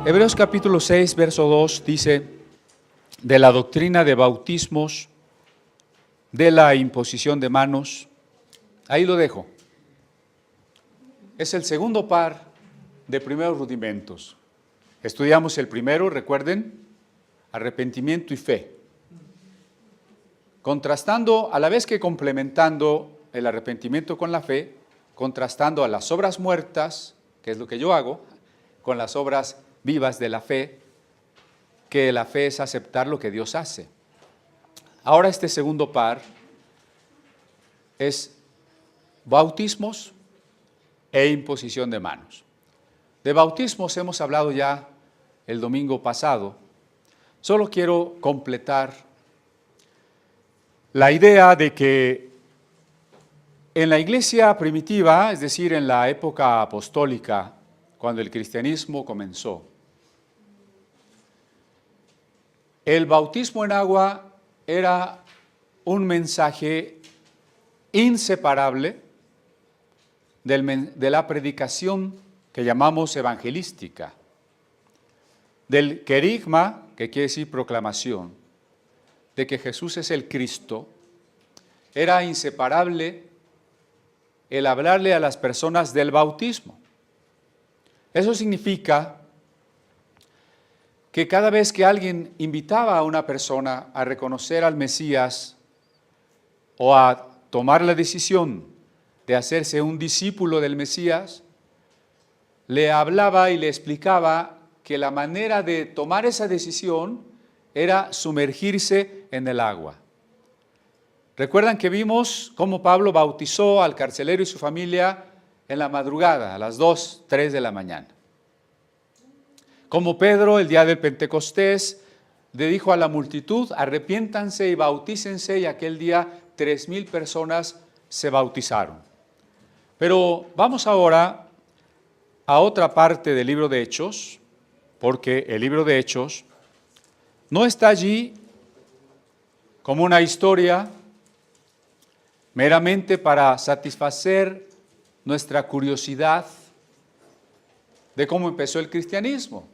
Hebreos capítulo 6, verso 2 dice, de la doctrina de bautismos, de la imposición de manos. Ahí lo dejo. Es el segundo par de primeros rudimentos. Estudiamos el primero, recuerden, arrepentimiento y fe. Contrastando, a la vez que complementando el arrepentimiento con la fe, contrastando a las obras muertas, que es lo que yo hago, con las obras vivas de la fe, que la fe es aceptar lo que Dios hace. Ahora este segundo par es bautismos e imposición de manos. De bautismos hemos hablado ya el domingo pasado. Solo quiero completar la idea de que en la iglesia primitiva, es decir, en la época apostólica, cuando el cristianismo comenzó, el bautismo en agua era un mensaje inseparable de la predicación que llamamos evangelística, del querigma, que quiere decir proclamación, de que Jesús es el Cristo. Era inseparable el hablarle a las personas del bautismo. Eso significa que cada vez que alguien invitaba a una persona a reconocer al Mesías o a tomar la decisión de hacerse un discípulo del Mesías, le hablaba y le explicaba que la manera de tomar esa decisión era sumergirse en el agua. Recuerdan que vimos cómo Pablo bautizó al carcelero y su familia en la madrugada, a las 2, 3 de la mañana. Como Pedro, el día del Pentecostés, le dijo a la multitud, arrepiéntanse y bautícense, y aquel día 3,000 personas se bautizaron. Pero vamos ahora a otra parte del libro de Hechos, porque el libro de Hechos no está allí como una historia meramente para satisfacer nuestra curiosidad de cómo empezó el cristianismo.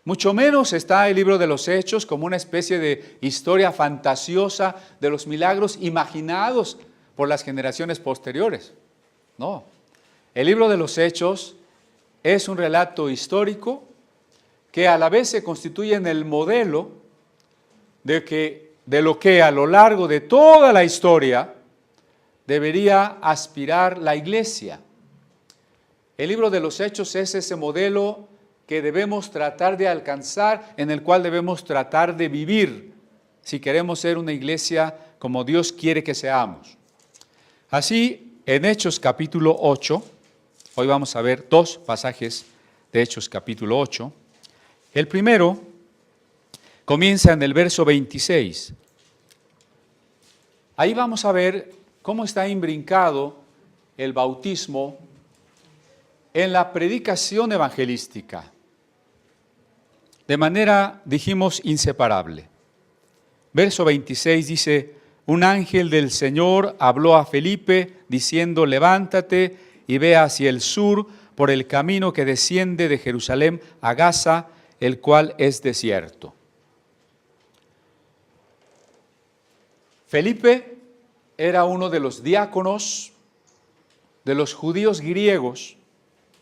Mucho menos está el libro de los Hechos como una especie de historia fantasiosa de los milagros imaginados por las generaciones posteriores. No, el libro de los Hechos es un relato histórico que a la vez se constituye en el modelo de lo que a lo largo de toda la historia debería aspirar la iglesia. El libro de los Hechos es ese modelo que debemos tratar de alcanzar, en el cual debemos tratar de vivir, si queremos ser una iglesia como Dios quiere que seamos. Así, en Hechos capítulo 8, hoy vamos a ver 2 pasajes de Hechos capítulo 8. El primero comienza en el verso 26. Ahí vamos a ver cómo está imbrincado el bautismo en la predicación evangelística, de manera, dijimos, inseparable. Verso 26 dice, un ángel del Señor habló a Felipe diciendo, levántate y ve hacia el sur por el camino que desciende de Jerusalén a Gaza, el cual es desierto. Felipe era uno de los diáconos de los judíos griegos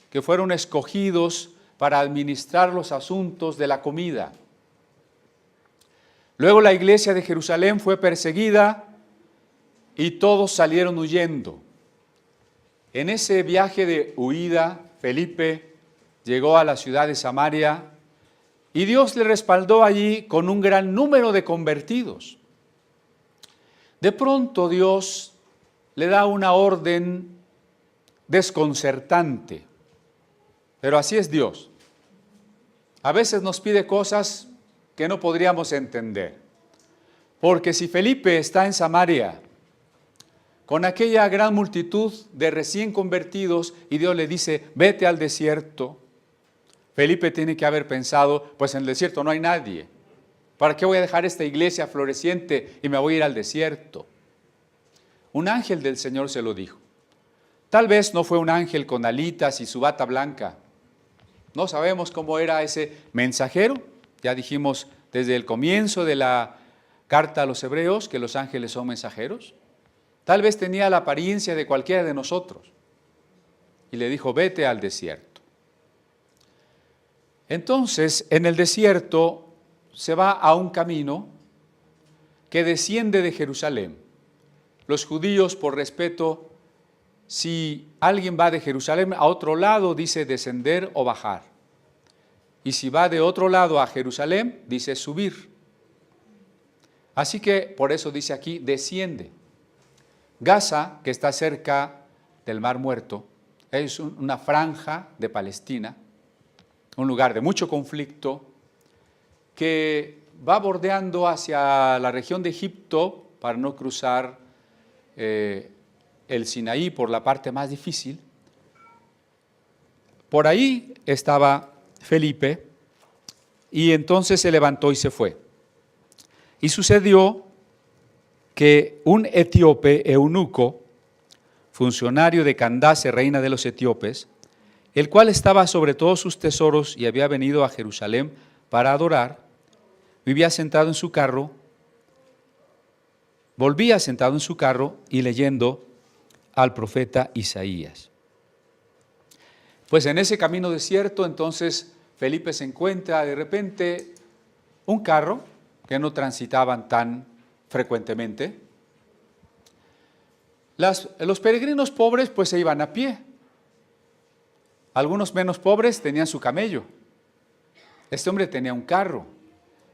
que fueron escogidos para administrar los asuntos de la comida. Luego la iglesia de Jerusalén fue perseguida y todos salieron huyendo. En ese viaje de huida, Felipe llegó a la ciudad de Samaria y Dios le respaldó allí con un gran número de convertidos. De pronto Dios le da una orden desconcertante, pero así es Dios. A veces nos pide cosas que no podríamos entender. Porque si Felipe está en Samaria con aquella gran multitud de recién convertidos y Dios le dice, vete al desierto, Felipe tiene que haber pensado, pues en el desierto no hay nadie. ¿Para qué voy a dejar esta iglesia floreciente y me voy a ir al desierto? Un ángel del Señor se lo dijo. Tal vez no fue un ángel con alitas y su bata blanca. No sabemos cómo era ese mensajero. Ya dijimos desde el comienzo de la carta a los hebreos que los ángeles son mensajeros. Tal vez tenía la apariencia de cualquiera de nosotros. Y le dijo, vete al desierto. Entonces, en el desierto se va a un camino que desciende de Jerusalén. Los judíos, por respeto, si alguien va de Jerusalén a otro lado, dice descender o bajar. Y si va de otro lado a Jerusalén, dice subir. Así que por eso dice aquí, desciende. Gaza, que está cerca del Mar Muerto, es una franja de Palestina, un lugar de mucho conflicto, que va bordeando hacia la región de Egipto para no cruzar el Sinaí por la parte más difícil. Por ahí estaba Felipe y entonces se levantó y se fue. Y sucedió que un etíope eunuco, funcionario de Candace, reina de los etíopes, el cual estaba sobre todos sus tesoros y había venido a Jerusalén para adorar, vivía sentado en su carro, volvía sentado en su carro y leyendo al profeta Isaías. Pues en ese camino desierto, entonces Felipe se encuentra de repente un carro que no transitaban tan frecuentemente. Los peregrinos pobres pues se iban a pie. Algunos menos pobres tenían su camello. Este hombre tenía un carro,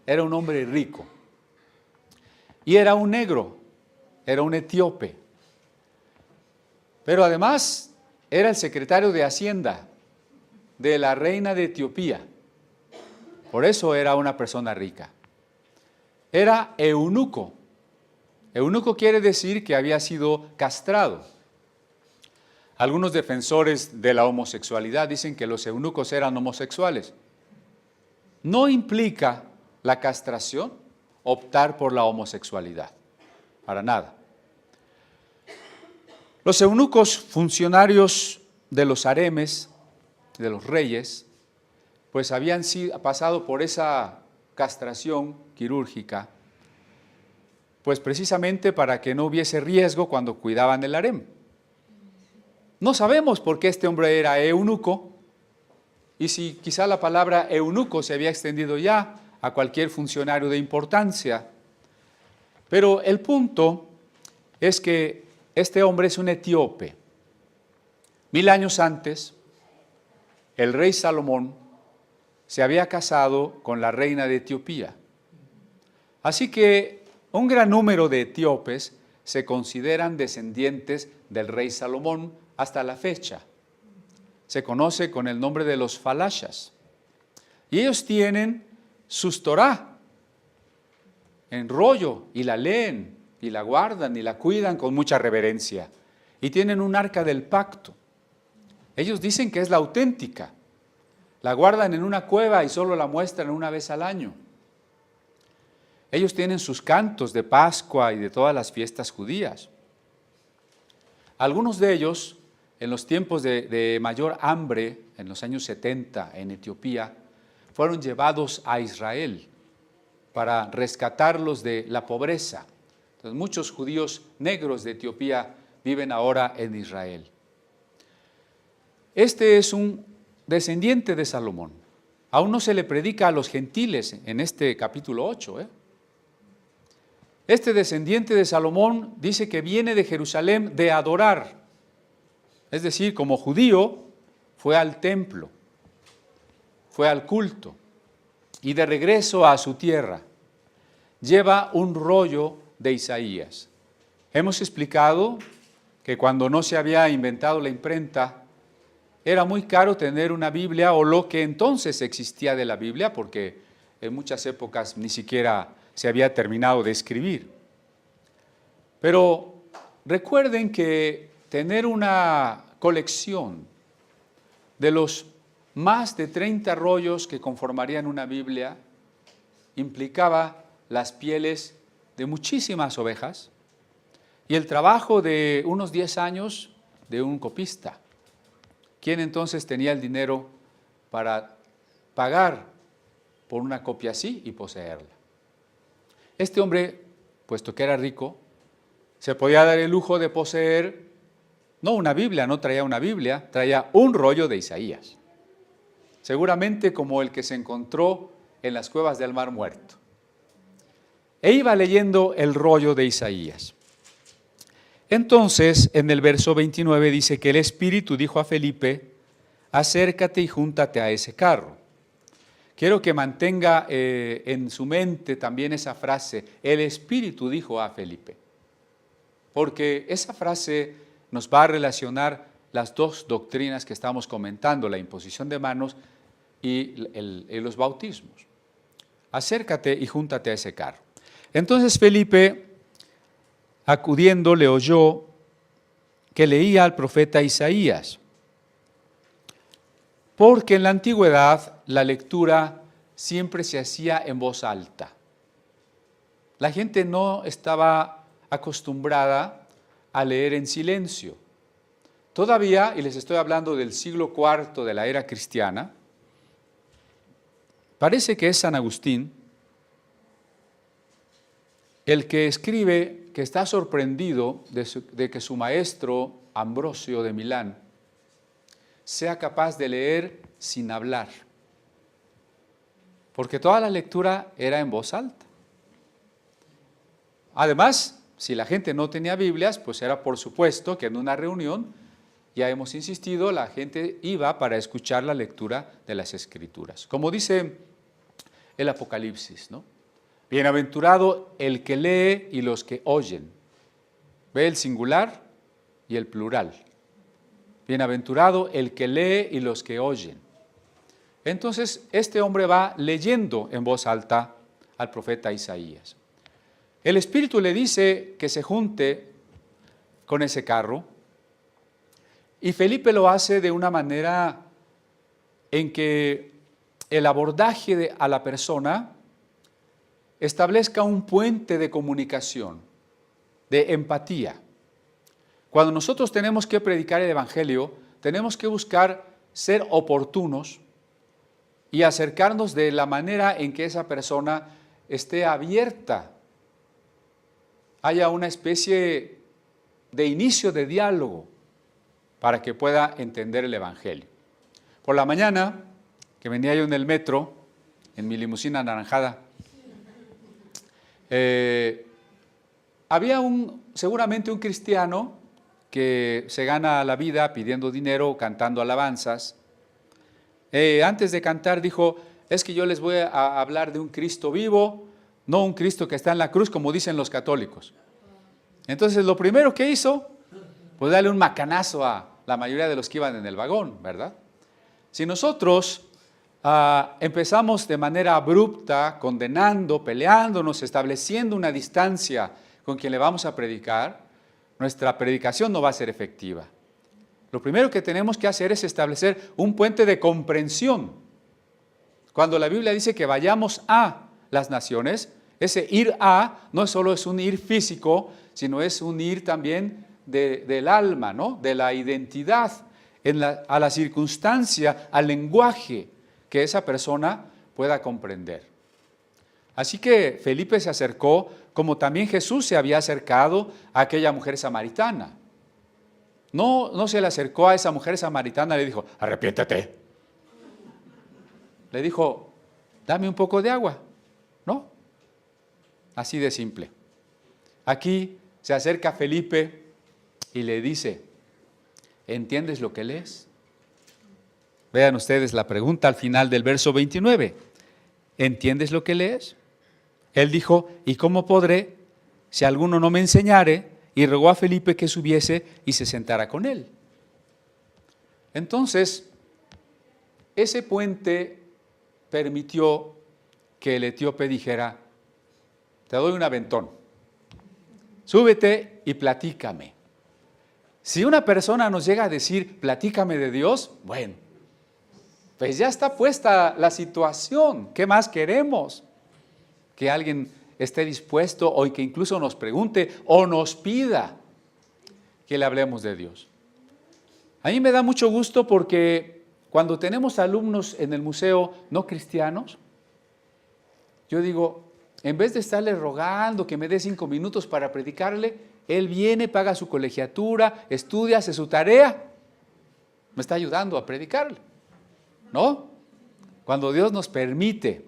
era un hombre rico. Y era un negro, era un etíope. Pero además era el secretario de Hacienda de la reina de Etiopía. Por eso era una persona rica. Era eunuco. Eunuco quiere decir que había sido castrado. Algunos defensores de la homosexualidad dicen que los eunucos eran homosexuales. No implica la castración optar por la homosexualidad, para nada. Los eunucos, funcionarios de los haremes, de los reyes, pues habían pasado por esa castración quirúrgica, pues precisamente para que no hubiese riesgo cuando cuidaban el harem. No sabemos por qué este hombre era eunuco, y si quizá la palabra eunuco se había extendido ya a cualquier funcionario de importancia. Pero el punto es que este hombre es un etíope. 1000 años antes, el rey Salomón se había casado con la reina de Etiopía. Así que un gran número de etíopes se consideran descendientes del rey Salomón hasta la fecha. Se conoce con el nombre de los falashas. Y ellos tienen sus Torá en rollo y la leen y la guardan y la cuidan con mucha reverencia. Y tienen un arca del pacto. Ellos dicen que es la auténtica. La guardan en una cueva y solo la muestran una vez al año. Ellos tienen sus cantos de Pascua y de todas las fiestas judías. Algunos de ellos, en los tiempos de mayor hambre, en los años 70 en Etiopía, fueron llevados a Israel para rescatarlos de la pobreza. Entonces, muchos judíos negros de Etiopía viven ahora en Israel. Este es un descendiente de Salomón. Aún no se le predica a los gentiles en este capítulo 8. Este descendiente de Salomón dice que viene de Jerusalén de adorar. Es decir, como judío, fue al templo, fue al culto y de regreso a su tierra lleva un rollo de Isaías. Hemos explicado que cuando no se había inventado la imprenta, era muy caro tener una Biblia o lo que entonces existía de la Biblia, porque en muchas épocas ni siquiera se había terminado de escribir. Pero recuerden que tener una colección de los más de 30 rollos que conformarían una Biblia implicaba las pieles de muchísimas ovejas y el trabajo de unos 10 años de un copista. ¿Quién entonces tenía el dinero para pagar por una copia así y poseerla. Este hombre, puesto que era rico, se podía dar el lujo de poseer, no una Biblia, no traía una Biblia, traía un rollo de Isaías. Seguramente como el que se encontró en las cuevas del Mar Muerto. E iba leyendo el rollo de Isaías. Entonces, en el verso 29 dice que el Espíritu dijo a Felipe, acércate y júntate a ese carro. Quiero que mantenga en su mente también esa frase, el Espíritu dijo a Felipe. Porque esa frase nos va a relacionar las dos doctrinas que estamos comentando, la imposición de manos y los bautismos. Acércate y júntate a ese carro. Entonces Felipe, acudiendo, le oyó que leía al profeta Isaías. Porque en la antigüedad la lectura siempre se hacía en voz alta. La gente no estaba acostumbrada a leer en silencio. Todavía, y les estoy hablando del siglo IV de la era cristiana, parece que es San Agustín el que escribe que está sorprendido de que su maestro Ambrosio de Milán sea capaz de leer sin hablar, porque toda la lectura era en voz alta. Además, si la gente no tenía Biblias, pues era por supuesto que en una reunión, ya hemos insistido, la gente iba para escuchar la lectura de las Escrituras. Como dice el Apocalipsis, ¿no? Bienaventurado el que lee y los que oyen. Ve el singular y el plural. Bienaventurado el que lee y los que oyen. Entonces, este hombre va leyendo en voz alta al profeta Isaías. El Espíritu le dice que se junte con ese carro y Felipe lo hace de una manera en que el abordaje a la persona establezca un puente de comunicación, de empatía. Cuando nosotros tenemos que predicar el Evangelio, tenemos que buscar ser oportunos y acercarnos de la manera en que esa persona esté abierta, haya una especie de inicio de diálogo para que pueda entender el Evangelio. Por la mañana, que venía yo en el metro, en mi limusina anaranjada, había seguramente un cristiano que se gana la vida pidiendo dinero, cantando alabanzas. Antes de cantar dijo, es que yo les voy a hablar de un Cristo vivo, no un Cristo que está en la cruz, como dicen los católicos. Entonces, lo primero que hizo, pues darle un macanazo a la mayoría de los que iban en el vagón, ¿verdad? Si nosotros empezamos de manera abrupta, condenando, peleándonos, estableciendo una distancia con quien le vamos a predicar, nuestra predicación no va a ser efectiva. Lo primero que tenemos que hacer es establecer un puente de comprensión. Cuando la Biblia dice que vayamos a las naciones, ese ir a no solo es un ir físico, sino es un ir también del alma, ¿no? De la identidad, a la circunstancia, al lenguaje que esa persona pueda comprender. Así que Felipe se acercó, como también Jesús se había acercado a aquella mujer samaritana. No se le acercó a esa mujer samaritana y le dijo, arrepiéntete. Le dijo, dame un poco de agua. No, así de simple. Aquí se acerca Felipe y le dice, ¿entiendes lo que lees? Vean ustedes la pregunta al final del verso 29. ¿Entiendes lo que lees? Él dijo, ¿y cómo podré si alguno no me enseñare? Y rogó a Felipe que subiese y se sentara con él. Entonces, ese puente permitió que el etíope dijera, te doy un aventón, súbete y platícame. Si una persona nos llega a decir, platícame de Dios, bueno, pues ya está puesta la situación. ¿Qué más queremos? Que alguien esté dispuesto o que incluso nos pregunte o nos pida que le hablemos de Dios. A mí me da mucho gusto porque cuando tenemos alumnos en el museo no cristianos, yo digo, en vez de estarle rogando que me dé 5 minutos para predicarle, él viene, paga su colegiatura, estudia, hace su tarea, me está ayudando a predicarle, ¿no? Cuando Dios nos permite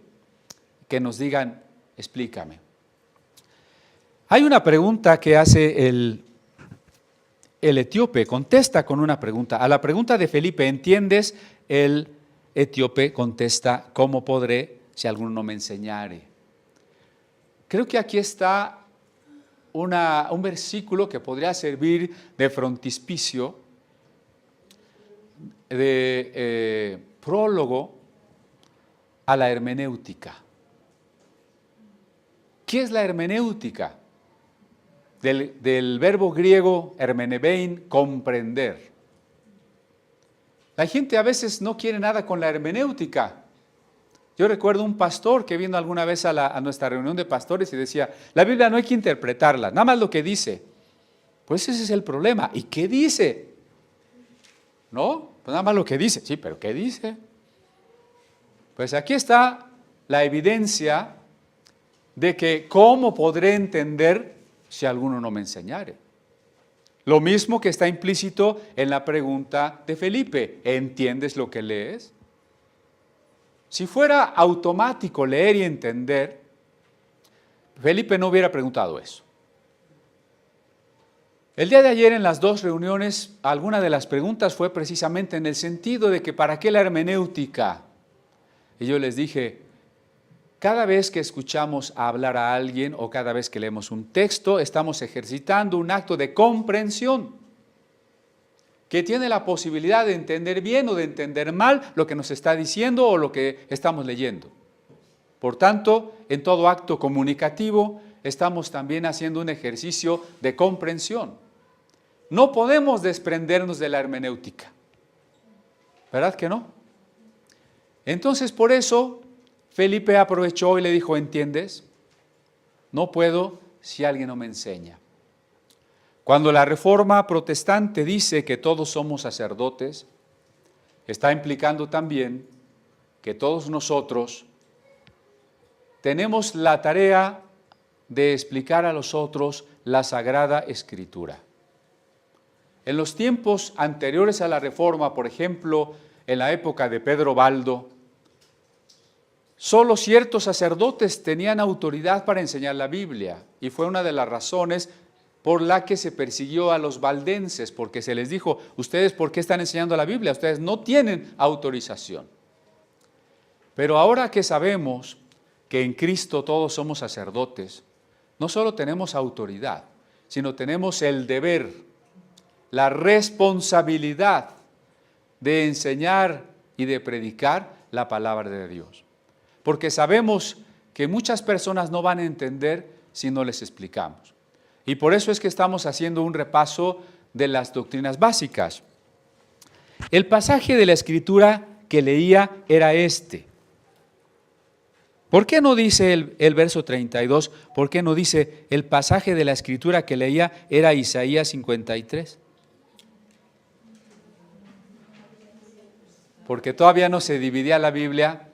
que nos digan, explícame. Hay una pregunta que hace el etíope, contesta con una pregunta. A la pregunta de Felipe, ¿entiendes? El etíope contesta, ¿cómo podré si alguno no me enseñare? Creo que aquí está un versículo que podría servir de frontispicio, de prólogo a la hermenéutica. ¿Qué es la hermenéutica? Del verbo griego hermenebein, comprender. La gente a veces no quiere nada con la hermenéutica. Yo recuerdo un pastor que vino alguna vez a nuestra reunión de pastores y decía, la Biblia no hay que interpretarla, nada más lo que dice. Pues ese es el problema. ¿Y qué dice? ¿No? Pues nada más lo que dice. Sí, pero ¿qué dice? Pues aquí está la evidencia de que cómo podré entender si alguno no me enseñare. Lo mismo que está implícito en la pregunta de Felipe, ¿entiendes lo que lees? Si fuera automático leer y entender, Felipe no hubiera preguntado eso. El día de ayer en las 2 reuniones, alguna de las preguntas fue precisamente en el sentido de que ¿para qué la hermenéutica? Y yo les dije, cada vez que escuchamos hablar a alguien o cada vez que leemos un texto, estamos ejercitando un acto de comprensión que tiene la posibilidad de entender bien o de entender mal lo que nos está diciendo o lo que estamos leyendo. Por tanto, en todo acto comunicativo estamos también haciendo un ejercicio de comprensión. No podemos desprendernos de la hermenéutica, ¿verdad que no? Entonces, por eso, Felipe aprovechó y le dijo, ¿entiendes? No puedo si alguien no me enseña. Cuando la Reforma protestante dice que todos somos sacerdotes, está implicando también que todos nosotros tenemos la tarea de explicar a los otros la Sagrada Escritura. En los tiempos anteriores a la Reforma, por ejemplo, en la época de Pedro Baldo, solo ciertos sacerdotes tenían autoridad para enseñar la Biblia y fue una de las razones por la que se persiguió a los valdenses, porque se les dijo, ustedes ¿por qué están enseñando la Biblia? Ustedes no tienen autorización. Pero ahora que sabemos que en Cristo todos somos sacerdotes, no solo tenemos autoridad, sino tenemos el deber, la responsabilidad de enseñar y de predicar la palabra de Dios. Porque sabemos que muchas personas no van a entender si no les explicamos. Y por eso es que estamos haciendo un repaso de las doctrinas básicas. El pasaje de la Escritura que leía era este. ¿Por qué no dice el verso 32? ¿Por qué no dice el pasaje de la Escritura que leía era Isaías 53? Porque todavía no se dividía la Biblia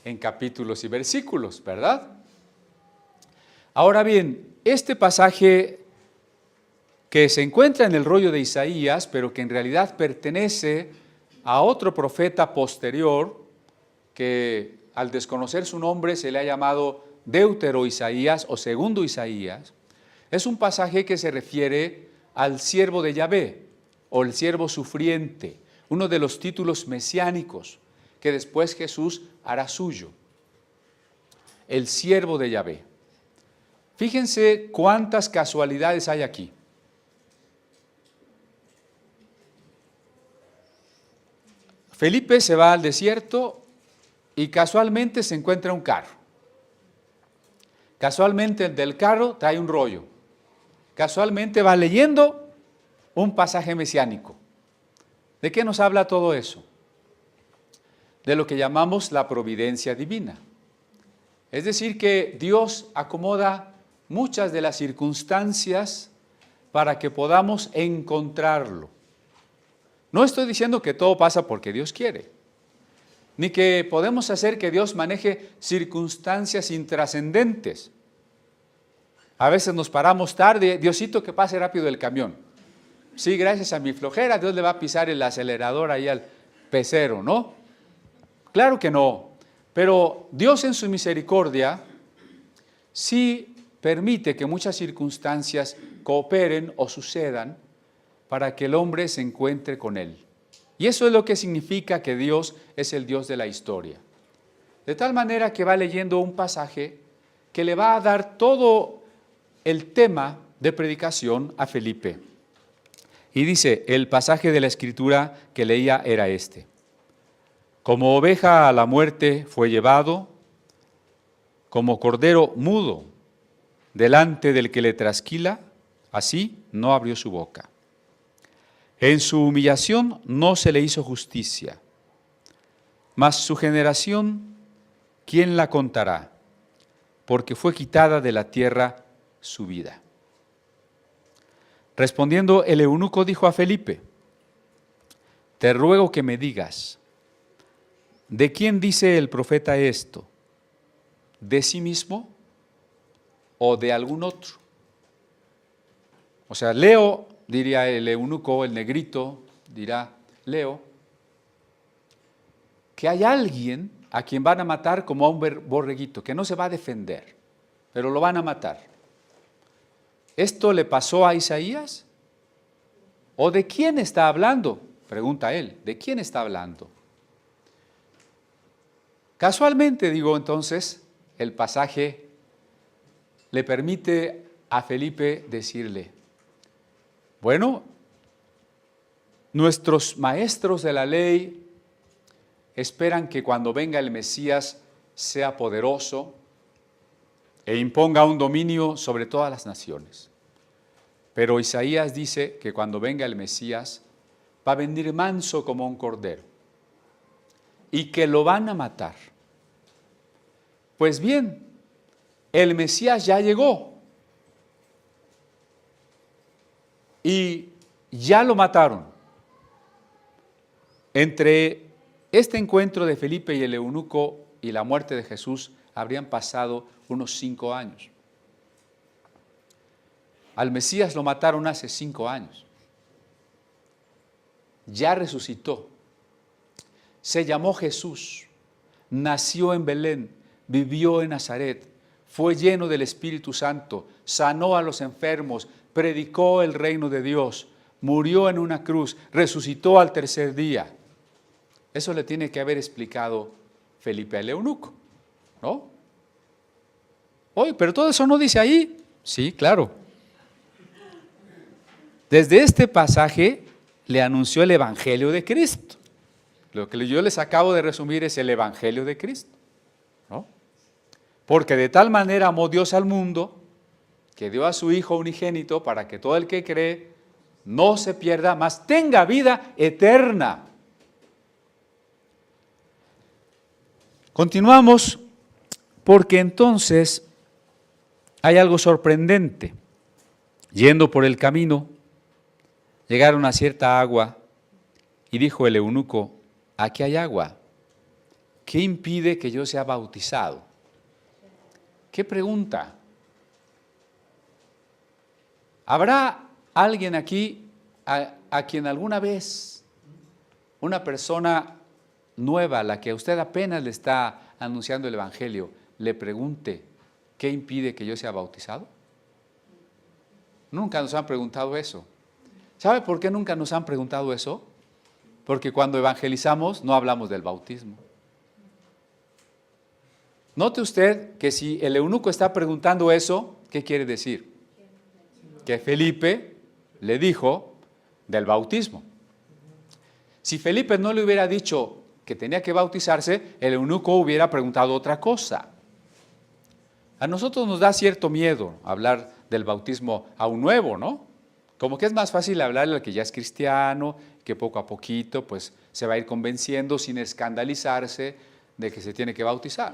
en capítulos y versículos, ¿verdad? Ahora bien, este pasaje que se encuentra en el rollo de Isaías, pero que en realidad pertenece a otro profeta posterior, que al desconocer su nombre se le ha llamado Deutero Isaías o Segundo Isaías, es un pasaje que se refiere al siervo de Yahvé o el siervo sufriente, uno de los títulos mesiánicos que después Jesús hará suyo, el siervo de Yahvé. Fíjense cuántas casualidades hay aquí. Felipe se va al desierto y casualmente se encuentra un carro. Casualmente el del carro trae un rollo. Casualmente va leyendo un pasaje mesiánico. ¿De qué nos habla todo eso? De lo que llamamos la providencia divina. Es decir, que Dios acomoda muchas de las circunstancias para que podamos encontrarlo. No estoy diciendo que todo pasa porque Dios quiere. ni que podemos hacer que Dios maneje circunstancias intrascendentes. A veces nos paramos tarde, Diosito, que pase rápido el camión. Sí, gracias a mi flojera, Dios le va a pisar el acelerador ahí al pecero, ¿no? Claro que no, pero Dios en su misericordia sí permite que muchas circunstancias cooperen o sucedan para que el hombre se encuentre con Él. Y eso es lo que significa que Dios es el Dios de la historia. De tal manera que va leyendo un pasaje que le va a dar todo el tema de predicación a Felipe. Y dice, el pasaje de la Escritura que leía era este: como oveja a la muerte fue llevado, como cordero mudo delante del que le trasquila, así no abrió su boca. En su humillación no se le hizo justicia, mas su generación, ¿quién la contará? Porque fue quitada de la tierra su vida. Respondiendo el eunuco dijo a Felipe: te ruego que me digas, ¿de quién dice el profeta esto? ¿De sí mismo o de algún otro? O sea, Leo, diría el eunuco, el negrito, dirá, Leo, que hay alguien a quien van a matar como a un borreguito, que no se va a defender, pero lo van a matar. ¿Esto le pasó a Isaías? ¿O de quién está hablando? Pregunta él, ¿de quién está hablando? Casualmente, digo entonces, el pasaje le permite a Felipe decirle, bueno, nuestros maestros de la ley esperan que cuando venga el Mesías sea poderoso e imponga un dominio sobre todas las naciones. Pero Isaías dice que cuando venga el Mesías va a venir manso como un cordero y que lo van a matar. Pues bien, el Mesías ya llegó y ya lo mataron. Entre este encuentro de Felipe y el eunuco y la muerte de Jesús habrían pasado unos 5 años. Al Mesías lo mataron hace 5 años. Ya resucitó. Se llamó Jesús, nació en Belén, vivió en Nazaret, fue lleno del Espíritu Santo, sanó a los enfermos, predicó el reino de Dios, murió en una cruz, resucitó al tercer día. Eso le tiene que haber explicado Felipe al eunuco, ¿no? Oye, pero todo eso no dice ahí. Sí, claro. Desde este pasaje le anunció el Evangelio de Cristo. Lo que yo les acabo de resumir es el Evangelio de Cristo, ¿no? Porque de tal manera amó Dios al mundo que dio a su Hijo unigénito para que todo el que cree no se pierda, mas tenga vida eterna. Continuamos porque entonces hay algo sorprendente. Yendo por el camino, llegaron a cierta agua y dijo el eunuco, aquí hay agua, ¿qué impide que yo sea bautizado? ¿Qué pregunta? ¿Habrá alguien aquí a quien alguna vez una persona nueva, a la que usted apenas le está anunciando el Evangelio, le pregunte, ¿qué impide que yo sea bautizado? Nunca nos han preguntado eso. ¿Sabe por qué nunca nos han preguntado eso? Porque cuando evangelizamos no hablamos del bautismo. Note usted que si el eunuco está preguntando eso, ¿qué quiere decir? Que Felipe le dijo del bautismo. Si Felipe no le hubiera dicho que tenía que bautizarse, el eunuco hubiera preguntado otra cosa. A nosotros nos da cierto miedo hablar del bautismo a un nuevo, ¿no? Como que es más fácil hablarle al que ya es cristiano, que poco a poquito pues se va a ir convenciendo sin escandalizarse de que se tiene que bautizar.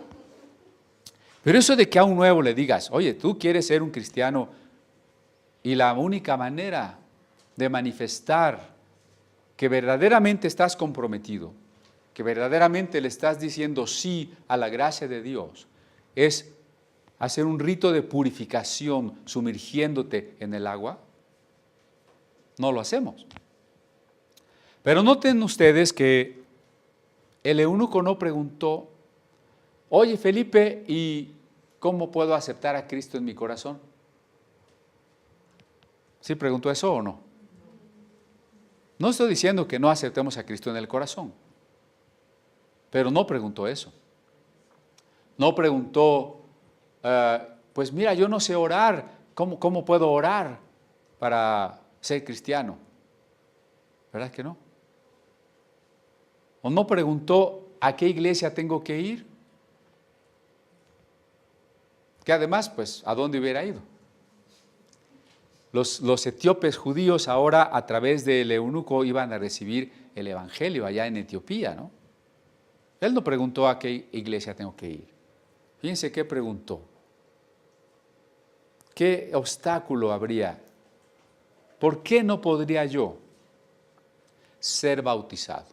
Pero eso de que a un nuevo le digas, oye, tú quieres ser un cristiano y la única manera de manifestar que verdaderamente estás comprometido que verdaderamente le estás diciendo sí a la gracia de Dios, es hacer un rito de purificación sumergiéndote en el agua, no lo hacemos. Pero noten ustedes que el eunuco no preguntó, oye Felipe, ¿y cómo puedo aceptar a Cristo en mi corazón? ¿Sí preguntó eso o no? No estoy diciendo que no aceptemos a Cristo en el corazón, pero no preguntó eso. No preguntó, pues mira, yo no sé orar, ¿cómo puedo orar para ser cristiano? ¿Verdad que no? O no preguntó, ¿a qué iglesia tengo que ir? Que además, pues, ¿a dónde hubiera ido? Los etíopes judíos ahora a través del eunuco iban a recibir el evangelio allá en Etiopía, ¿no? Él no preguntó a qué iglesia tengo que ir. Fíjense qué preguntó. ¿Qué obstáculo habría? ¿Por qué no podría yo ser bautizado?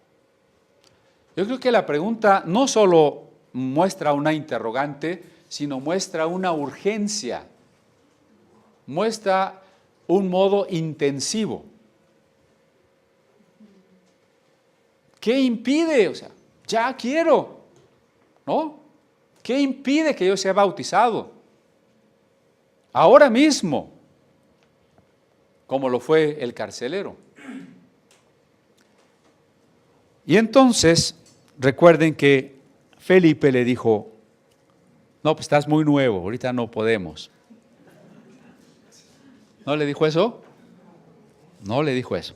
Yo creo que la pregunta no solo muestra una interrogante, sino muestra una urgencia, muestra un modo intensivo. ¿Qué impide? O sea, ya quiero, ¿no? ¿Qué impide que yo sea bautizado? Ahora mismo, como lo fue el carcelero. Y entonces, recuerden que Felipe le dijo, no, pues estás muy nuevo, ahorita no podemos. ¿No le dijo eso? No le dijo eso.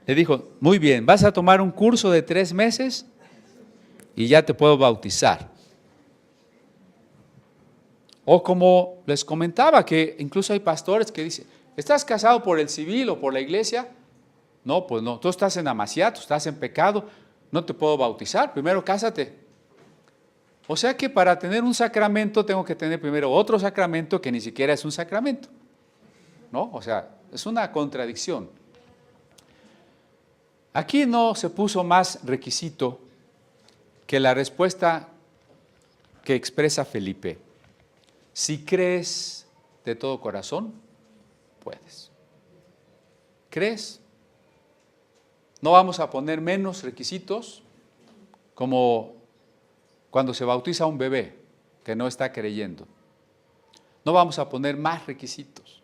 Le dijo, muy bien, vas a tomar un curso de 3 meses y ya te puedo bautizar. O como les comentaba, que incluso hay pastores que dicen, ¿estás casado por el civil o por la iglesia? No, pues no, tú estás en amaciato, estás en pecado, no te puedo bautizar, primero cásate. O sea que para tener un sacramento tengo que tener primero otro sacramento que ni siquiera es un sacramento, ¿no? O sea, es una contradicción. Aquí no se puso más requisito que la respuesta que expresa Felipe. Si crees de todo corazón, puedes. ¿Crees? No vamos a poner menos requisitos como cuando se bautiza un bebé que no está creyendo. No vamos a poner más requisitos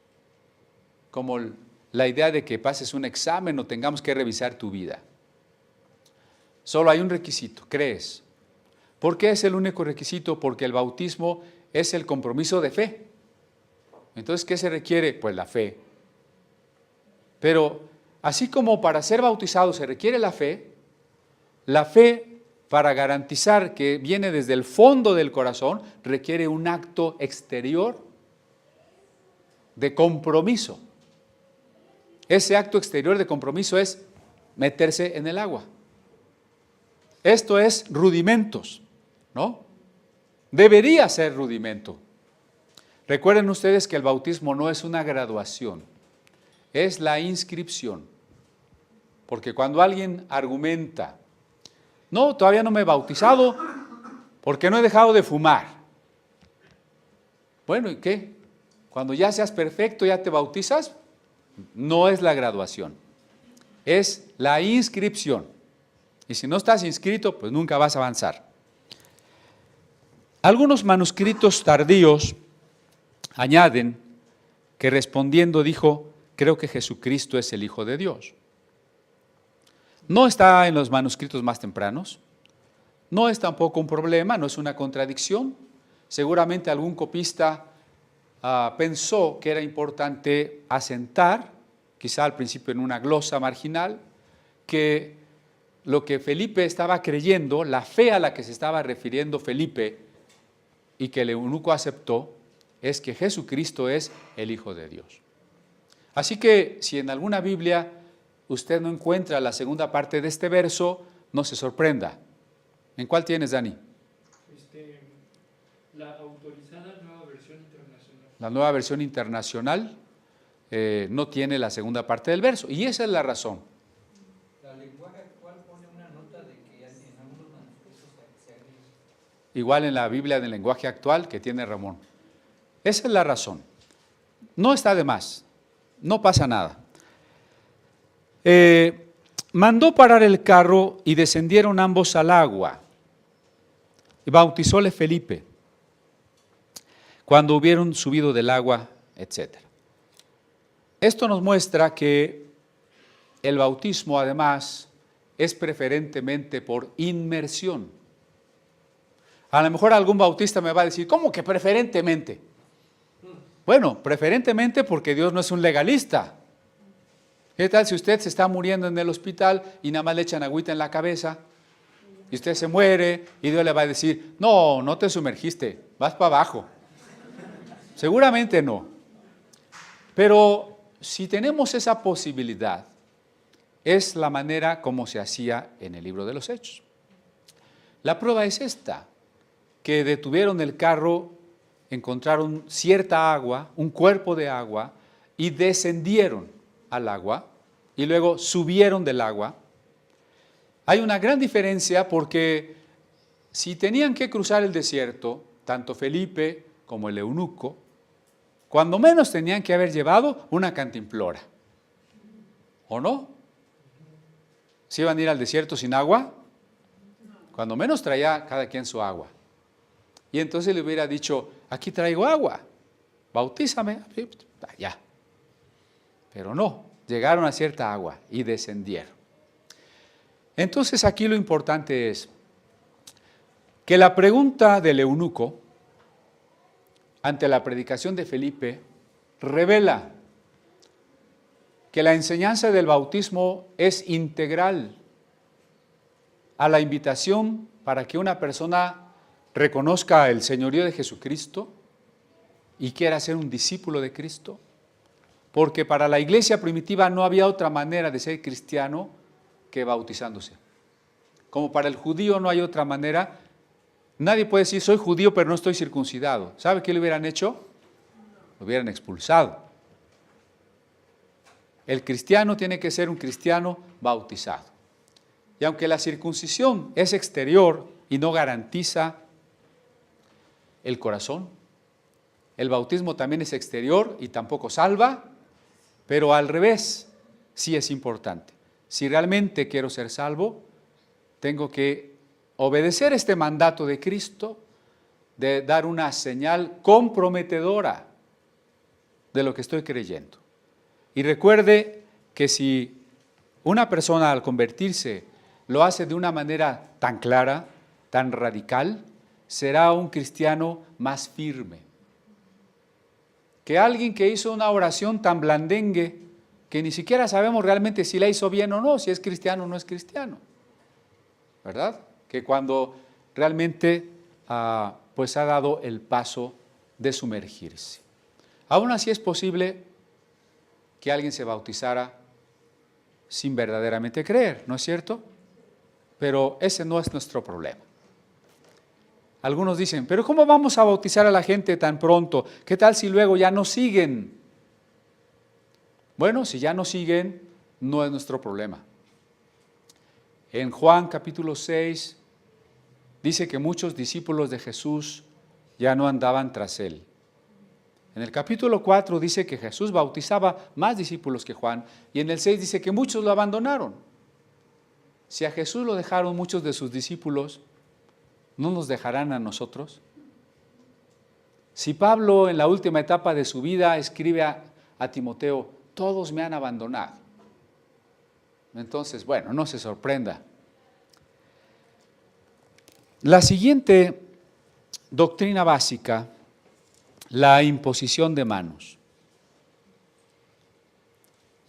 como la idea de que pases un examen o tengamos que revisar tu vida. Solo hay un requisito, crees. ¿Por qué es el único requisito? Porque el bautismo es el compromiso de fe. Entonces, ¿qué se requiere? Pues la fe. Pero así como para ser bautizado se requiere la fe para garantizar que viene desde el fondo del corazón, requiere un acto exterior de compromiso. Ese acto exterior de compromiso es meterse en el agua. Esto es rudimentos, ¿no? Debería ser rudimento. Recuerden ustedes que el bautismo no es una graduación, es la inscripción. Porque cuando alguien argumenta, no, todavía no me he bautizado porque no he dejado de fumar. Bueno, ¿y qué? Cuando ya seas perfecto, ¿ya te bautizas? No es la graduación, es la inscripción. Y si no estás inscrito, pues nunca vas a avanzar. Algunos manuscritos tardíos añaden que respondiendo dijo, creo que Jesucristo es el Hijo de Dios. No está en los manuscritos más tempranos, no es tampoco un problema, no es una contradicción. Seguramente algún copista pensó que era importante asentar, quizá al principio en una glosa marginal, que lo que Felipe estaba creyendo, la fe a la que se estaba refiriendo Felipe y que el eunuco aceptó, es que Jesucristo es el Hijo de Dios. Así que si en alguna Biblia usted no encuentra la segunda parte de este verso, no se sorprenda. ¿En cuál tienes, Dani? La autorizada Nueva Versión Internacional. La Nueva Versión Internacional no tiene la segunda parte del verso, y esa es la razón. La lenguaje actual pone una nota de que en algunos igual en la Biblia del lenguaje actual que tiene Ramón. Esa es la razón. No está de más, no pasa nada. Mandó parar el carro y descendieron ambos al agua. Y bautizóle Felipe, cuando hubieron subido del agua, etc. Esto nos muestra que el bautismo, además, es preferentemente por inmersión. A lo mejor algún bautista me va a decir, ¿cómo que preferentemente? Bueno, preferentemente porque Dios no es un legalista. ¿Qué tal si usted se está muriendo en el hospital y nada más le echan agüita en la cabeza y usted se muere y Dios le va a decir, no, no te sumergiste, vas para abajo? Seguramente no. Pero si tenemos esa posibilidad, es la manera como se hacía en el libro de los Hechos. La prueba es esta, que detuvieron el carro, encontraron cierta agua, un cuerpo de agua, y descendieron al agua, y luego subieron del agua. Hay una gran diferencia porque si tenían que cruzar el desierto, tanto Felipe como el eunuco, cuando menos tenían que haber llevado una cantimplora, ¿o no? ¿Se iban a ir al desierto sin agua? Cuando menos traía cada quien su agua. Y entonces le hubiera dicho, aquí traigo agua, bautízame, ya. Pero no, llegaron a cierta agua y descendieron. Entonces aquí lo importante es que la pregunta del eunuco ante la predicación de Felipe revela que la enseñanza del bautismo es integral a la invitación para que una persona reconozca el señorío de Jesucristo y quiera ser un discípulo de Cristo, porque para la iglesia primitiva no había otra manera de ser cristiano que bautizándose. Como para el judío no hay otra manera, nadie puede decir soy judío pero no estoy circuncidado. ¿Sabe qué le hubieran hecho? Lo hubieran expulsado. El cristiano tiene que ser un cristiano bautizado. Y aunque la circuncisión es exterior y no garantiza el corazón, el bautismo también es exterior y tampoco salva, pero al revés, sí es importante. Si realmente quiero ser salvo, tengo que obedecer este mandato de Cristo de dar una señal comprometedora de lo que estoy creyendo. Y recuerde que si una persona al convertirse lo hace de una manera tan clara, tan radical, será un cristiano más firme que alguien que hizo una oración tan blandengue que ni siquiera sabemos realmente si la hizo bien o no, si es cristiano o no es cristiano, ¿verdad? Que cuando realmente pues ha dado el paso de sumergirse. Aún así es posible que alguien se bautizara sin verdaderamente creer, ¿no es cierto? Pero ese no es nuestro problema. Algunos dicen, pero ¿cómo vamos a bautizar a la gente tan pronto? ¿Qué tal si luego ya no siguen? Bueno, si ya no siguen, no es nuestro problema. En Juan capítulo 6 dice que muchos discípulos de Jesús ya no andaban tras él. En el capítulo 4 dice que Jesús bautizaba más discípulos que Juan, y en el 6 dice que muchos lo abandonaron. Si a Jesús lo dejaron muchos de sus discípulos, ¿no nos dejarán a nosotros? Si Pablo en la última etapa de su vida escribe a Timoteo, todos me han abandonado. Entonces, bueno, no se sorprenda. La siguiente doctrina básica, la imposición de manos.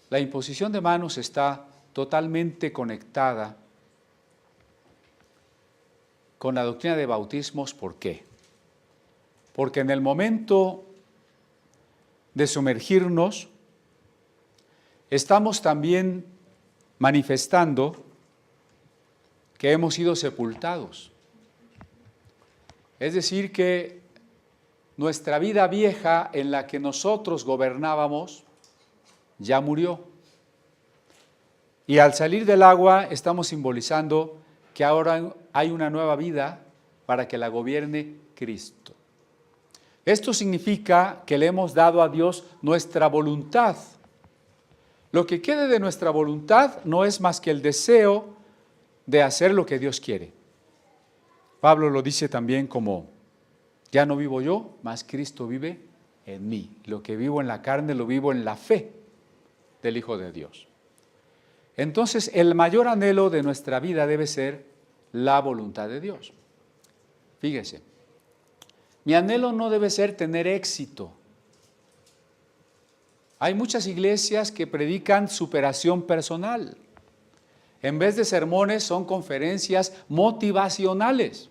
La imposición de manos está totalmente conectada con la doctrina de bautismos. ¿Por qué? Porque en el momento de sumergirnos, estamos también manifestando que hemos sido sepultados. Es decir, que nuestra vida vieja en la que nosotros gobernábamos ya murió. Y al salir del agua estamos simbolizando que ahora hay una nueva vida, para que la gobierne Cristo. Esto significa que le hemos dado a Dios nuestra voluntad. Lo que quede de nuestra voluntad no es más que el deseo de hacer lo que Dios quiere. Pablo lo dice también como, ya no vivo yo, mas Cristo vive en mí. Lo que vivo en la carne lo vivo en la fe del Hijo de Dios. Entonces, el mayor anhelo de nuestra vida debe ser la voluntad de Dios. Fíjese, mi anhelo no debe ser tener éxito. Hay muchas iglesias que predican superación personal. En vez de sermones son conferencias motivacionales.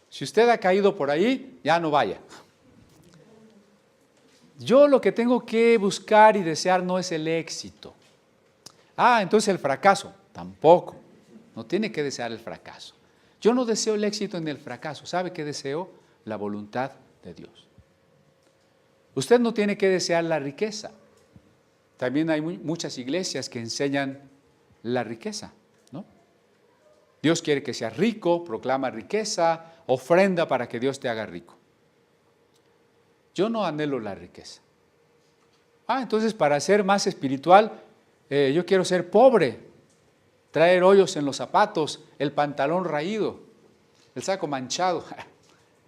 Si usted ha caído por ahí, ya no vaya. Yo lo que tengo que buscar y desear no es el éxito. Entonces el fracaso, tampoco. No tiene que desear el fracaso. Yo no deseo el éxito ni el fracaso. ¿Sabe qué deseo? La voluntad de Dios. Usted no tiene que desear la riqueza. También hay muchas iglesias que enseñan la riqueza, ¿no? Dios quiere que seas rico, proclama riqueza, ofrenda para que Dios te haga rico. Yo no anhelo la riqueza. Entonces para ser más espiritual, yo quiero ser pobre, traer hoyos en los zapatos, el pantalón raído, el saco manchado,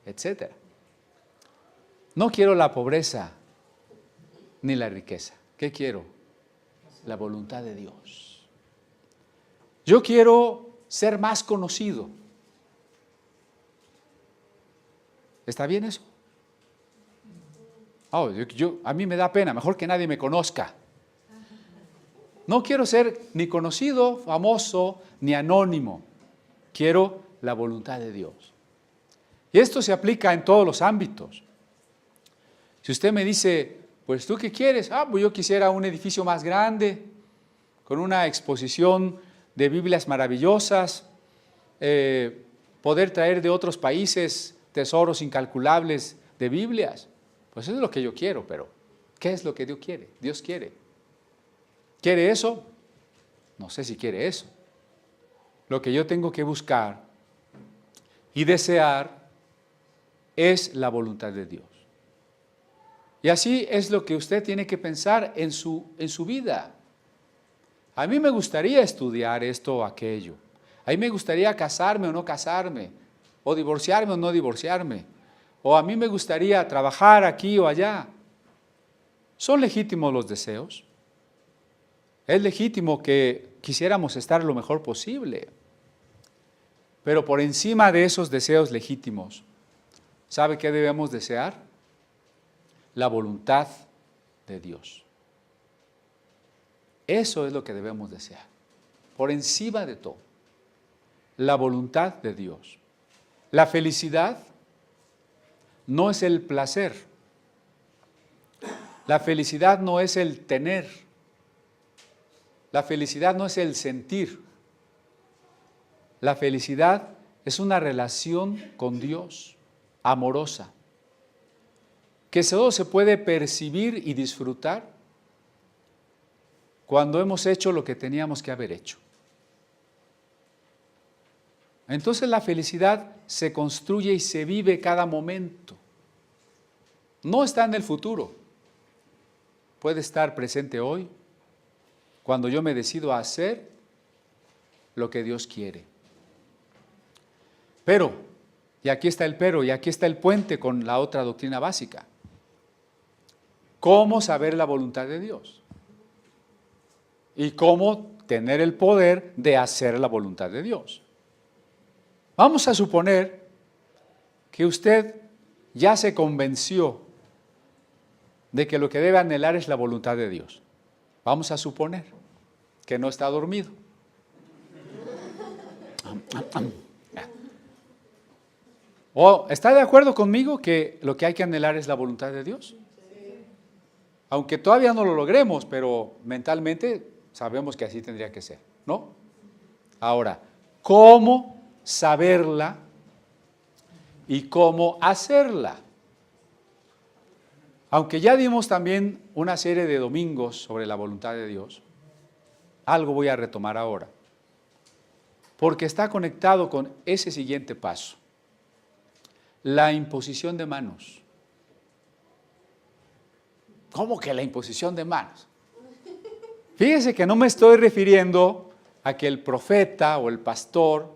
etc. No quiero la pobreza ni la riqueza. ¿Qué quiero? La voluntad de Dios. Yo quiero ser más conocido. ¿Está bien eso? A mí me da pena, mejor que nadie me conozca. No quiero ser ni conocido, famoso, ni anónimo. Quiero la voluntad de Dios. Y esto se aplica en todos los ámbitos. Si usted me dice, pues ¿tú qué quieres? Pues yo quisiera un edificio más grande, con una exposición de Biblias maravillosas, poder traer de otros países tesoros incalculables de Biblias. Pues eso es lo que yo quiero, pero ¿qué es lo que Dios quiere? Dios quiere. ¿Quiere eso? No sé si quiere eso. Lo que yo tengo que buscar y desear es la voluntad de Dios. Y así es lo que usted tiene que pensar en su vida. A mí me gustaría estudiar esto o aquello. A mí me gustaría casarme o no casarme, o divorciarme o no divorciarme. O a mí me gustaría trabajar aquí o allá. ¿Son legítimos los deseos? Es legítimo que quisiéramos estar lo mejor posible. Pero por encima de esos deseos legítimos, ¿sabe qué debemos desear? La voluntad de Dios. Eso es lo que debemos desear. Por encima de todo, la voluntad de Dios. La felicidad no es el placer. La felicidad no es el tener. La felicidad no es el sentir. La felicidad es una relación con Dios, amorosa, que solo se puede percibir y disfrutar cuando hemos hecho lo que teníamos que haber hecho. Entonces la felicidad se construye y se vive cada momento. No está en el futuro. Puede estar presente hoy, cuando yo me decido a hacer lo que Dios quiere. Pero, y aquí está el pero, y aquí está el puente con la otra doctrina básica. ¿Cómo saber la voluntad de Dios? Y cómo tener el poder de hacer la voluntad de Dios. Vamos a suponer que usted ya se convenció de que lo que debe anhelar es la voluntad de Dios. Vamos a suponer que no está dormido. ¿O está de acuerdo conmigo que lo que hay que anhelar es la voluntad de Dios? Aunque todavía no lo logremos, pero mentalmente sabemos que así tendría que ser, ¿no? Ahora, ¿cómo saberla y cómo hacerla? Aunque ya dimos también una serie de domingos sobre la voluntad de Dios, algo voy a retomar ahora, porque está conectado con ese siguiente paso. la imposición de manos. ¿Cómo que la imposición de manos? Fíjese que no me estoy refiriendo a que el profeta o el pastor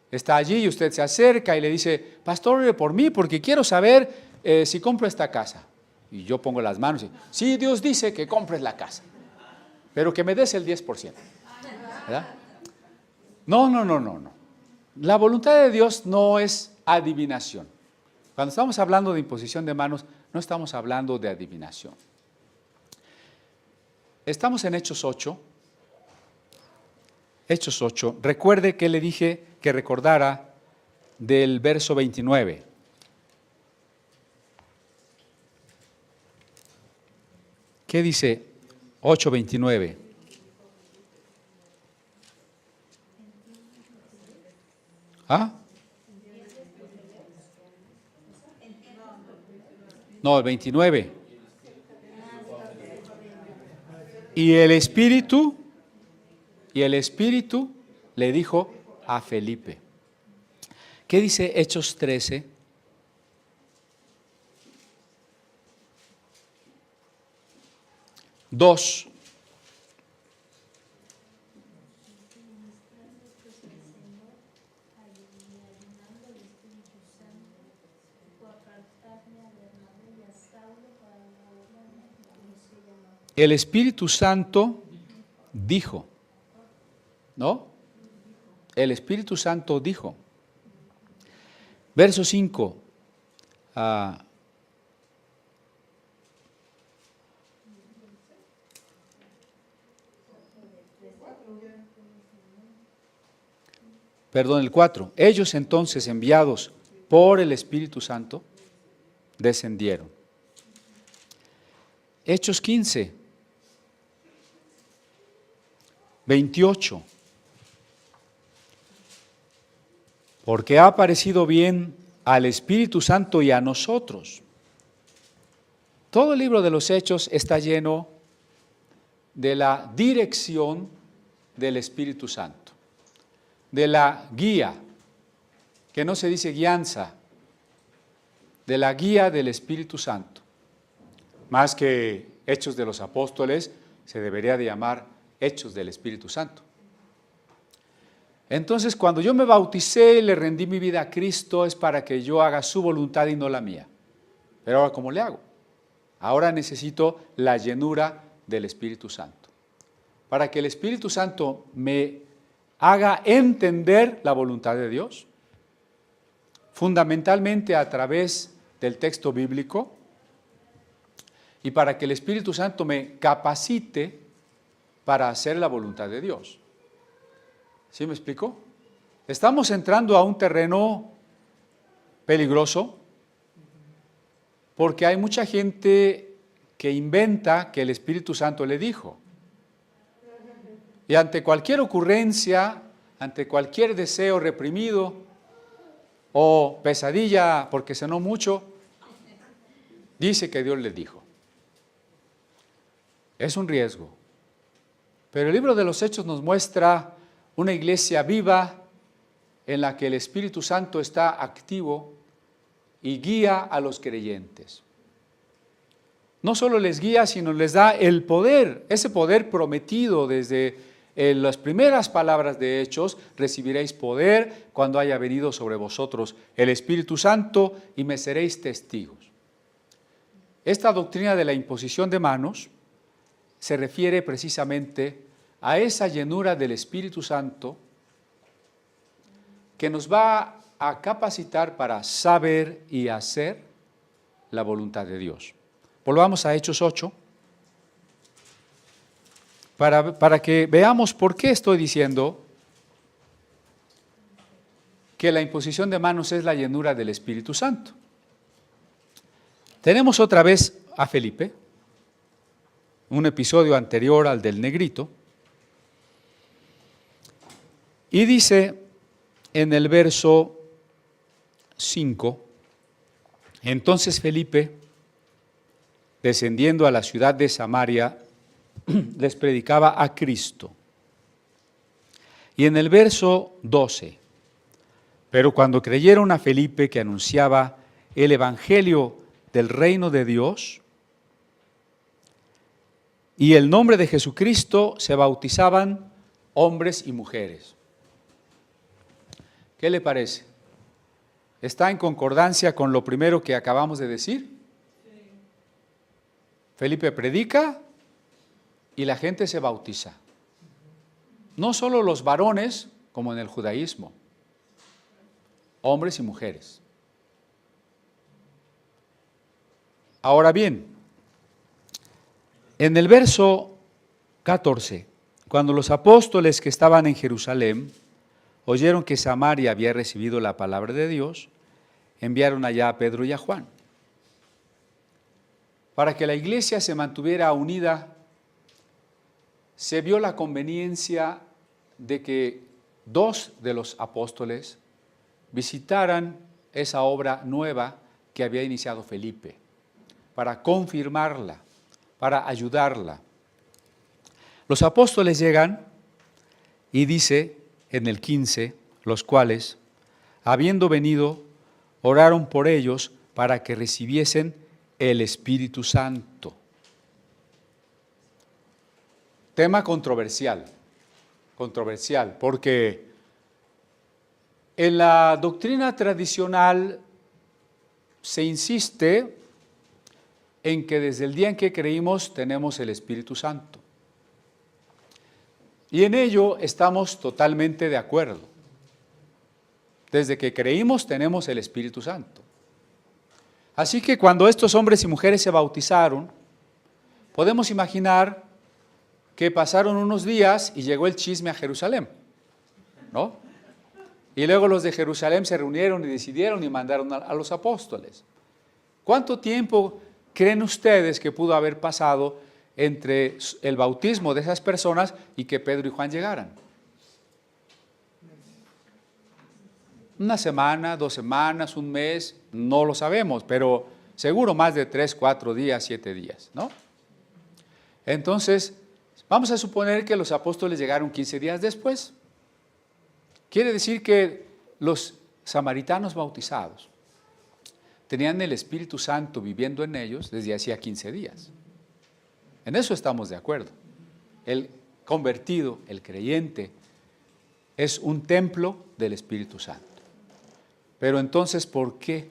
está allí y usted se acerca y le dice, pastor, ore por mí porque quiero saber si compro esta casa. Y yo pongo las manos y sí, Dios dice que compres la casa, pero que me des el 10%. ¿Verdad? No. La voluntad de Dios no es adivinación. Cuando estamos hablando de imposición de manos, no estamos hablando de adivinación. Estamos en Hechos 8. Hechos 8. Recuerde que le dije que recordara del verso 29. ¿Qué dice 8:29? ¿Ah? No, el 29. Y el Espíritu le dijo a Felipe. ¿Qué dice Hechos 13? Dos. El Espíritu Santo dijo, ¿no? El Espíritu Santo dijo. Verso 5. Perdón, el 4. Ellos entonces, enviados por el Espíritu Santo, descendieron. Hechos 15, 28. Porque ha parecido bien al Espíritu Santo y a nosotros. Todo el libro de los Hechos está lleno de la dirección del Espíritu Santo, de la guía, que no se dice guianza, de la guía del Espíritu Santo. Más que Hechos de los Apóstoles, se debería de llamar Hechos del Espíritu Santo. Entonces, cuando yo me bauticé y le rendí mi vida a Cristo, es para que yo haga su voluntad y no la mía. Pero ahora, ¿cómo le hago? Ahora necesito la llenura del Espíritu Santo. Para que el Espíritu Santo me haga entender la voluntad de Dios, fundamentalmente a través del texto bíblico, y para que el Espíritu Santo me capacite para hacer la voluntad de Dios. ¿Sí me explico? Estamos entrando a un terreno peligroso porque hay mucha gente que inventa que el Espíritu Santo le dijo. Y ante cualquier ocurrencia, ante cualquier deseo reprimido o pesadilla porque cenó mucho, dice que Dios le dijo. Es un riesgo. Pero el libro de los Hechos nos muestra una iglesia viva en la que el Espíritu Santo está activo y guía a los creyentes. No solo les guía, sino les da el poder, ese poder prometido desde las primeras palabras de Hechos: recibiréis poder cuando haya venido sobre vosotros el Espíritu Santo y me seréis testigos. Esta doctrina de la imposición de manos se refiere precisamente a esa llenura del Espíritu Santo que nos va a capacitar para saber y hacer la voluntad de Dios. Volvamos a Hechos 8 para que veamos por qué estoy diciendo que la imposición de manos es la llenura del Espíritu Santo. Tenemos otra vez a Felipe, un episodio anterior al del negrito, y dice en el verso 5, entonces Felipe, descendiendo a la ciudad de Samaria, les predicaba a Cristo. Y en el verso 12, Pero cuando creyeron a Felipe que anunciaba el evangelio del reino de Dios y el nombre de Jesucristo, se bautizaban hombres y mujeres. ¿Qué le parece? ¿Está en concordancia con lo primero que acabamos de decir? Felipe predica y la gente se bautiza. No solo los varones, como en el judaísmo, hombres y mujeres. Ahora bien, en el verso 14, cuando los apóstoles que estaban en Jerusalén oyeron que Samaria había recibido la palabra de Dios, enviaron allá a Pedro y a Juan. Para que la iglesia se mantuviera unida, se vio la conveniencia de que 2 de los apóstoles visitaran esa obra nueva que había iniciado Felipe, para confirmarla, para ayudarla. Los apóstoles llegan y dice en el 15, los cuales, habiendo venido, oraron por ellos para que recibiesen el Espíritu Santo. Tema controversial, porque en la doctrina tradicional se insiste en que desde el día en que creímos tenemos el Espíritu Santo. Y en ello estamos totalmente de acuerdo. Desde que creímos tenemos el Espíritu Santo. Así que cuando estos hombres y mujeres se bautizaron, podemos imaginar que pasaron unos días y llegó el chisme a Jerusalén, ¿no? Y luego los de Jerusalén se reunieron y decidieron y mandaron a los apóstoles. ¿Cuánto tiempo creen ustedes que pudo haber pasado entre el bautismo de esas personas y que Pedro y Juan llegaran? Una semana, 2 semanas, un mes, no lo sabemos, pero seguro más de 3, 4 días, 7 días, ¿no? Entonces, vamos a suponer que los apóstoles llegaron 15 días después. Quiere decir que los samaritanos bautizados tenían el Espíritu Santo viviendo en ellos desde hacía 15 días. En eso estamos de acuerdo. El convertido, el creyente, es un templo del Espíritu Santo. Pero entonces, ¿por qué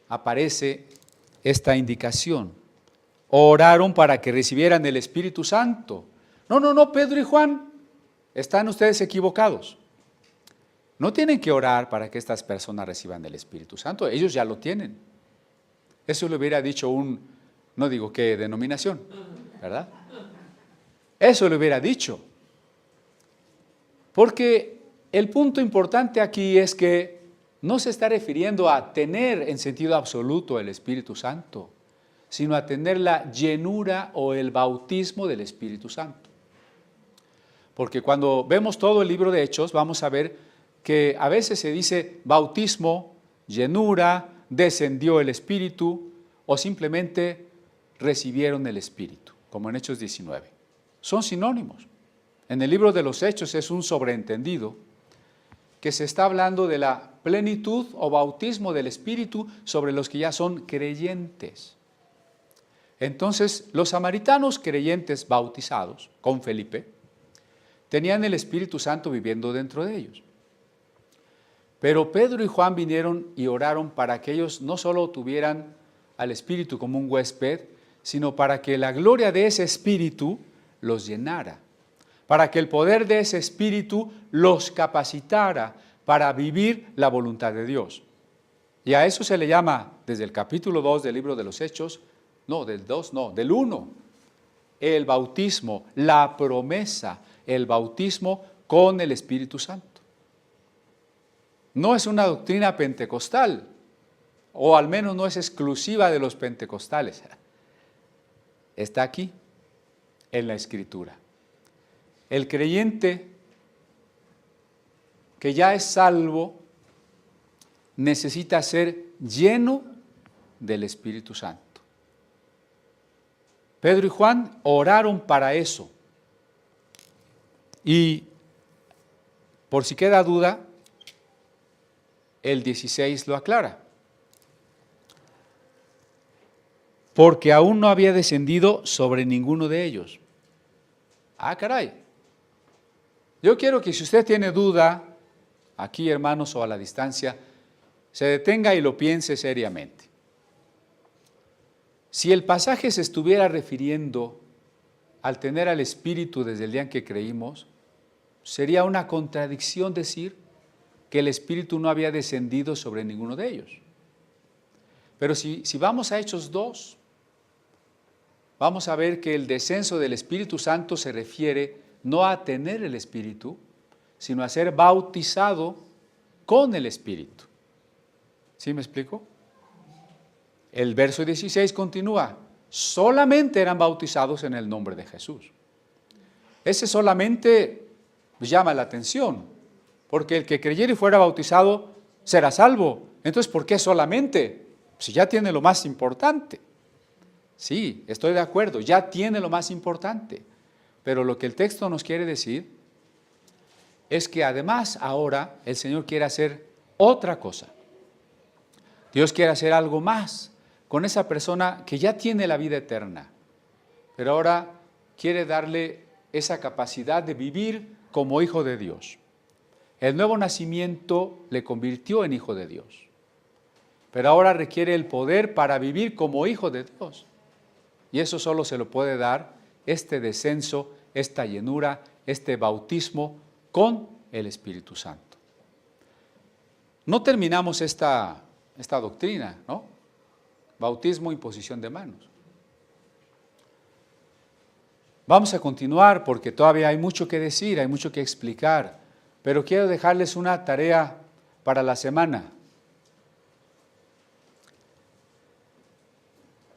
aparece esta indicación? Oraron para que recibieran el Espíritu Santo. No, Pedro y Juan, están ustedes equivocados. No tienen que orar para que estas personas reciban el Espíritu Santo, ellos ya lo tienen. Eso le hubiera dicho no digo qué denominación, ¿verdad? Eso le hubiera dicho. Porque el punto importante aquí es que no se está refiriendo a tener en sentido absoluto el Espíritu Santo, sino a tener la llenura o el bautismo del Espíritu Santo. Porque cuando vemos todo el libro de Hechos, vamos a ver que a veces se dice bautismo, llenura, descendió el Espíritu, o simplemente recibieron el Espíritu, como en Hechos 19. Son sinónimos. En el libro de los Hechos es un sobreentendido que se está hablando de la plenitud o bautismo del Espíritu sobre los que ya son creyentes. Entonces, los samaritanos creyentes bautizados con Felipe tenían el Espíritu Santo viviendo dentro de ellos. Pero Pedro y Juan vinieron y oraron para que ellos no solo tuvieran al Espíritu como un huésped, sino para que la gloria de ese Espíritu los llenara, para que el poder de ese Espíritu los capacitara para vivir la voluntad de Dios. Y a eso se le llama, desde el capítulo 2 del libro de los Hechos, del 1, el bautismo, la promesa, el bautismo con el Espíritu Santo. No es una doctrina pentecostal, o al menos no es exclusiva de los pentecostales. Está aquí, en la Escritura. El creyente que ya es salvo necesita ser lleno del Espíritu Santo. Pedro y Juan oraron para eso. Y por si queda duda, el 16 lo aclara. Porque aún no había descendido sobre ninguno de ellos. Ah, caray. Yo quiero que si usted tiene duda, aquí hermanos o a la distancia, se detenga y lo piense seriamente. Si el pasaje se estuviera refiriendo al tener al Espíritu desde el día en que creímos, sería una contradicción decir que el Espíritu no había descendido sobre ninguno de ellos. Pero si vamos a Hechos 2, vamos a ver que el descenso del Espíritu Santo se refiere no a tener el Espíritu, sino a ser bautizado con el Espíritu. ¿Sí me explico? El verso 16 continúa, solamente eran bautizados en el nombre de Jesús. Ese solamente llama la atención, porque el que creyere y fuera bautizado será salvo. Entonces, ¿por qué solamente? Si ya tiene lo más importante. Sí, estoy de acuerdo, ya tiene lo más importante. Pero lo que el texto nos quiere decir es que además ahora el Señor quiere hacer otra cosa. Dios quiere hacer algo más con esa persona que ya tiene la vida eterna, pero ahora quiere darle esa capacidad de vivir como hijo de Dios. El nuevo nacimiento le convirtió en hijo de Dios, pero ahora requiere el poder para vivir como hijo de Dios. Y eso solo se lo puede dar este descenso, esta llenura, este bautismo con el Espíritu Santo. No terminamos esta doctrina, ¿no? Bautismo, imposición de manos. Vamos a continuar porque todavía hay mucho que decir, hay mucho que explicar, pero quiero dejarles una tarea para la semana.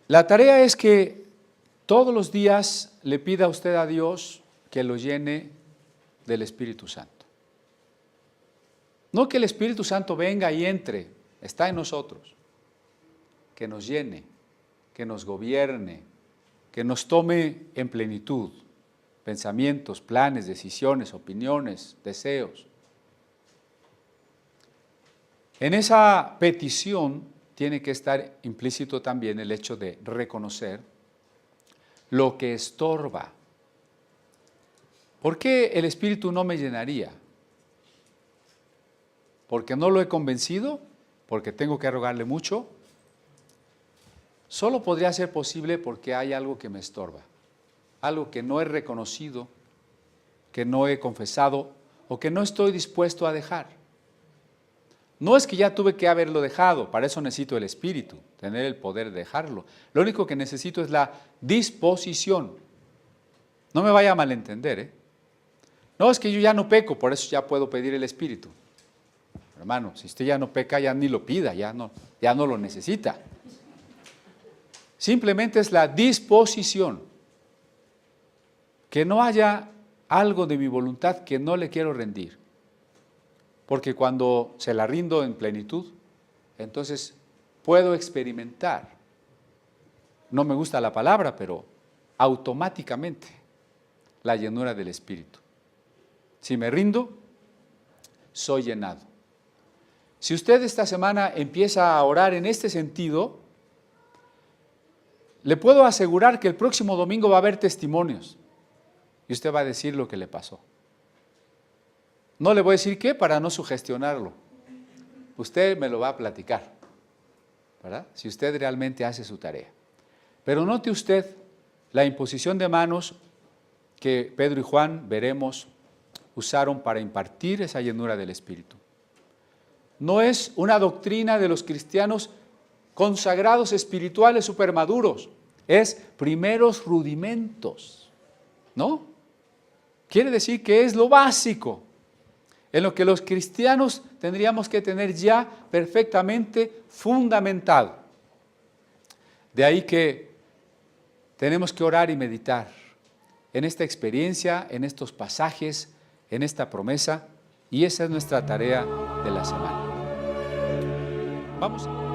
La tarea es que todos los días le pida a usted a Dios que lo llene del Espíritu Santo. No que el Espíritu Santo venga y entre, está en nosotros. Que nos llene, que nos gobierne, que nos tome en plenitud, pensamientos, planes, decisiones, opiniones, deseos. En esa petición tiene que estar implícito también el hecho de reconocer lo que estorba. ¿Por qué el Espíritu no me llenaría? ¿Porque no lo he convencido? ¿Porque tengo que rogarle mucho? Solo podría ser posible porque hay algo que me estorba, algo que no he reconocido, que no he confesado o que no estoy dispuesto a dejar. No es que ya tuve que haberlo dejado, para eso necesito el Espíritu, tener el poder de dejarlo. Lo único que necesito es la disposición. No me vaya a malentender, ¿eh? No, es que yo ya no peco, por eso ya puedo pedir el Espíritu. Hermano, si usted ya no peca, ya ni lo pida, ya no lo necesita. Simplemente es la disposición. Que no haya algo de mi voluntad que no le quiero rendir. Porque cuando se la rindo en plenitud, entonces puedo experimentar. No me gusta la palabra, pero automáticamente la llenura del Espíritu. Si me rindo, soy llenado. Si usted esta semana empieza a orar en este sentido, le puedo asegurar que el próximo domingo va a haber testimonios y usted va a decir lo que le pasó. No le voy a decir qué para no sugestionarlo. Usted me lo va a platicar, ¿verdad? Si usted realmente hace su tarea. Pero note usted la imposición de manos que Pedro y Juan, veremos, usaron para impartir esa llenura del Espíritu. No es una doctrina de los cristianos consagrados espirituales supermaduros, es primeros rudimentos, ¿no? Quiere decir que es lo básico, en lo que los cristianos tendríamos que tener ya perfectamente fundamentado. De ahí que tenemos que orar y meditar en esta experiencia, en estos pasajes, en esta promesa, y esa es nuestra tarea de la semana. Vamos.